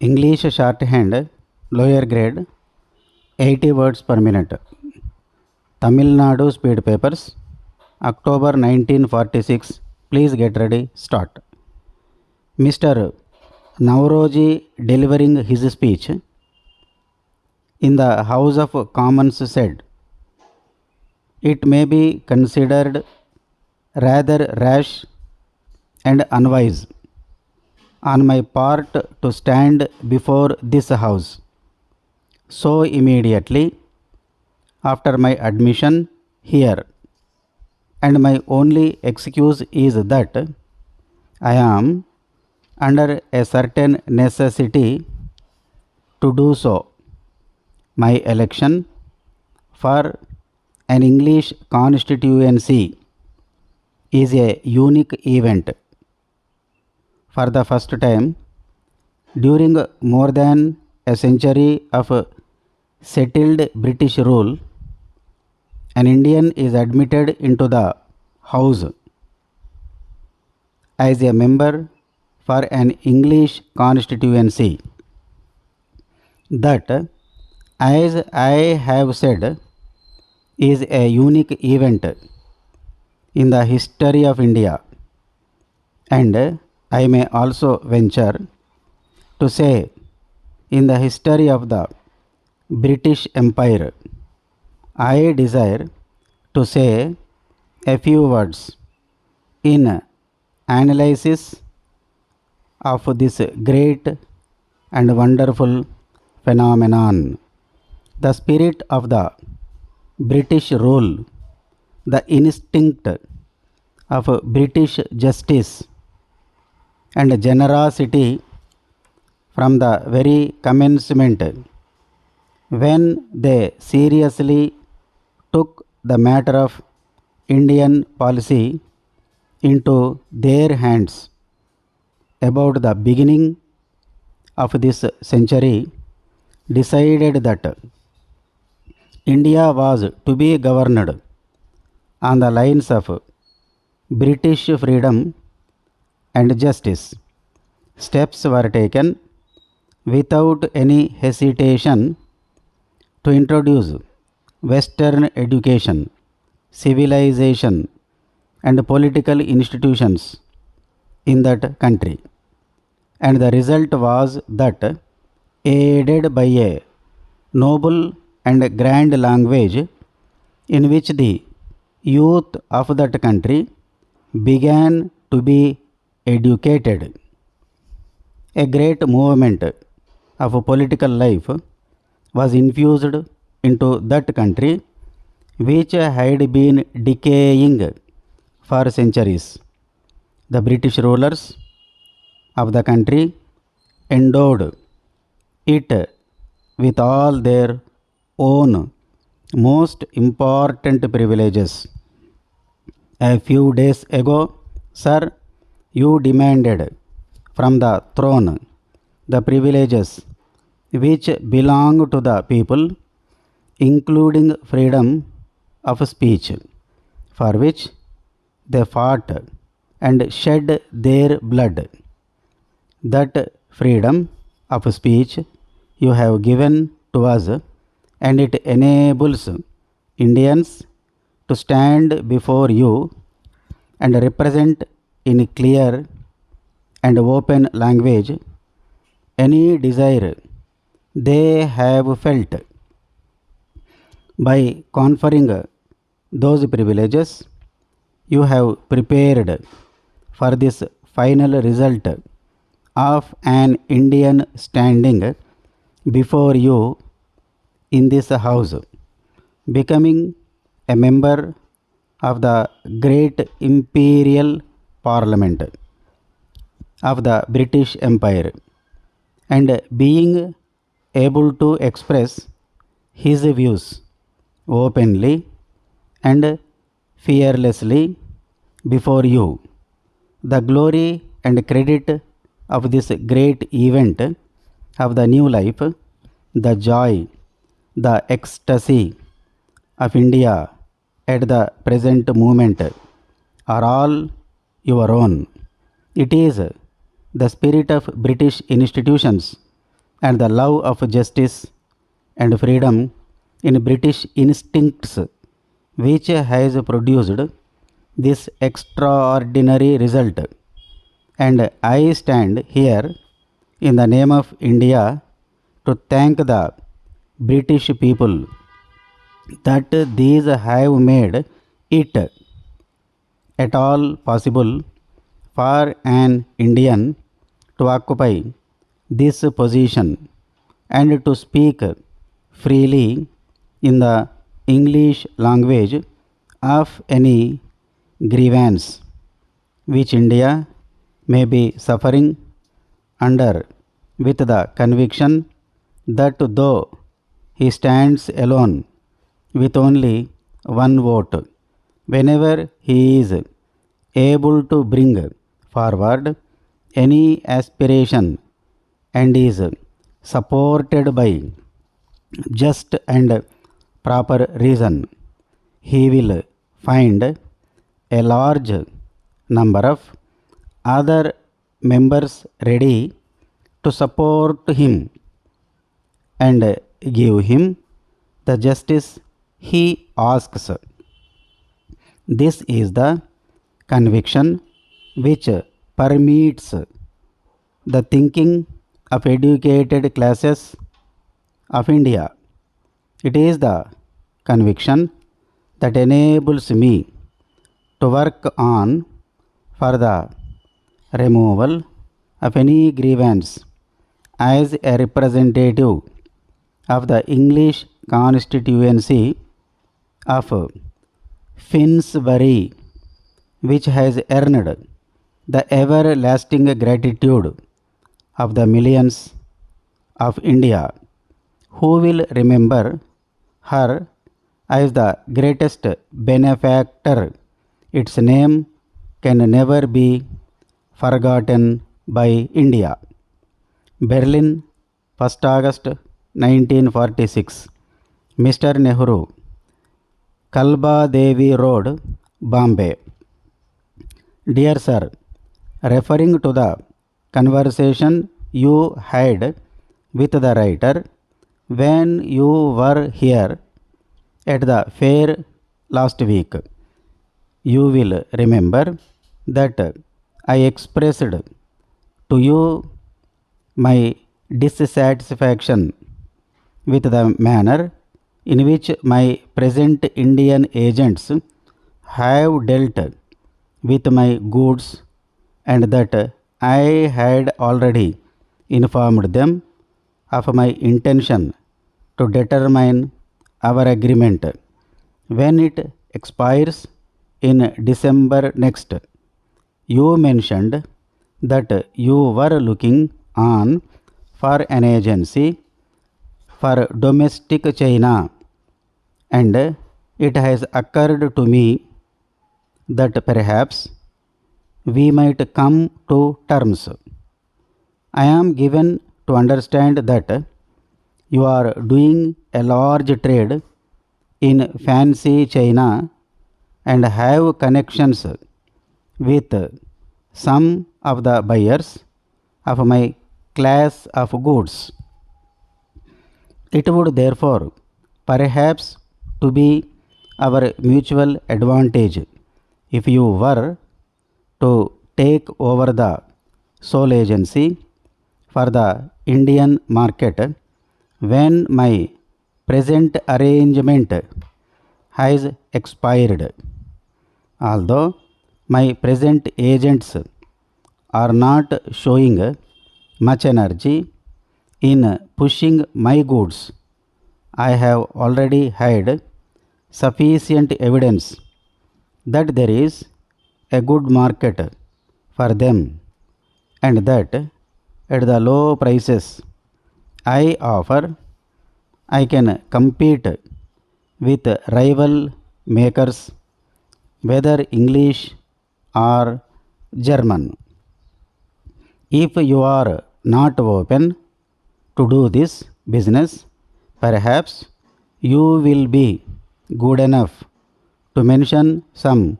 English shorthand, lower grade, 80 words per minute. Tamil Nadu speed papers, October 1946. Please get ready. Start. Mr. Nauroji delivering his speech in the House of Commons said, "It may be considered rather rash and unwise on my part to stand before this House so immediately after my admission here, and my only excuse is that I am under a certain necessity to do so. My election for an English constituency is a unique event. For the first time during more than a century of settled British rule, an Indian is admitted into the House as a member for an English constituency. That, as I have said, is a unique event in the history of India, and I may also venture to say in the history of the British Empire. I desire to say a few words in analysis of this great and wonderful phenomenon. The spirit of the British rule, the instinct of British justice and generosity from the very commencement, when they seriously took the matter of Indian policy into their hands about the beginning of this century, decided that India was to be governed on the lines of British freedom and justice. Steps were taken without any hesitation to introduce Western education, civilization, and political institutions in that country, and the result was that, aided by a noble and grand language in which the youth of that country began to be educated, a great movement of political life was infused into that country which had been decaying for centuries. The British rulers of the country endowed it with all their own most important privileges. A few days ago, sir, you demanded from the throne the privileges which belong to the people, including freedom of speech, for which they fought and shed their blood. That freedom of speech you have given to us, and it enables Indians to stand before you and represent in clear and open language any desire they have felt. By conferring those privileges, you have prepared for this final result of an Indian standing before you in this House, becoming a member of the great imperial parliament of the British Empire, and being able to express his views openly and fearlessly before you. The glory and credit of this great event of the new life, the joy, the ecstasy of India at the present moment are all your own. It is the spirit of British institutions and the love of justice and freedom in British instincts which has produced this extraordinary result. And I stand here in the name of India to thank the British people that these have made it at all possible for an Indian to occupy this position and to speak freely in the English language of any grievance which India may be suffering under, with the conviction that though he stands alone with only one vote, whenever he is able to bring forward any aspiration and is supported by just and proper reason, he will find a large number of other members ready to support him and give him the justice he asks. This is the conviction which permeates the thinking of educated classes of India. It is the conviction that enables me to work on for the removal of any grievance as a representative of the English constituency of Finsbury, which has earned the everlasting gratitude of the millions of India, who will remember her as the greatest benefactor. Its name can never be forgotten by India. Berlin, 1st August 1946. Mr. Nehru, Kalba Devi Road, Bombay. Dear Sir, referring to the conversation you had with the writer when you were here at the fair last week, you will remember that I expressed to you my dissatisfaction with the manner in which my present Indian agents have dealt with my goods, and that I had already informed them of my intention to determine our agreement when it expires in December next. You mentioned that you were looking on for an agency for domestic China, and it has occurred to me that perhaps we might come to terms. I am given to understand that you are doing a large trade in fancy China and have connections with some of the buyers of my class of goods. It would therefore perhaps to be our mutual advantage if you were to take over the sole agency for the Indian market when my present arrangement has expired. Although my present agents are not showing much energy in pushing my goods, I have already had sufficient evidence that there is a good market for them, and that at the low prices I offer, I can compete with rival makers, whether English or German. If you are not open to do this business, perhaps you will be good enough to mention some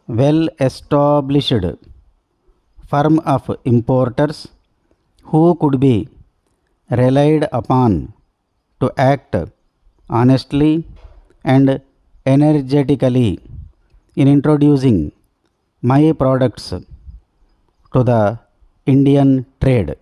well established firm of importers who could be relied upon to act honestly and energetically in introducing my products to the Indian trade.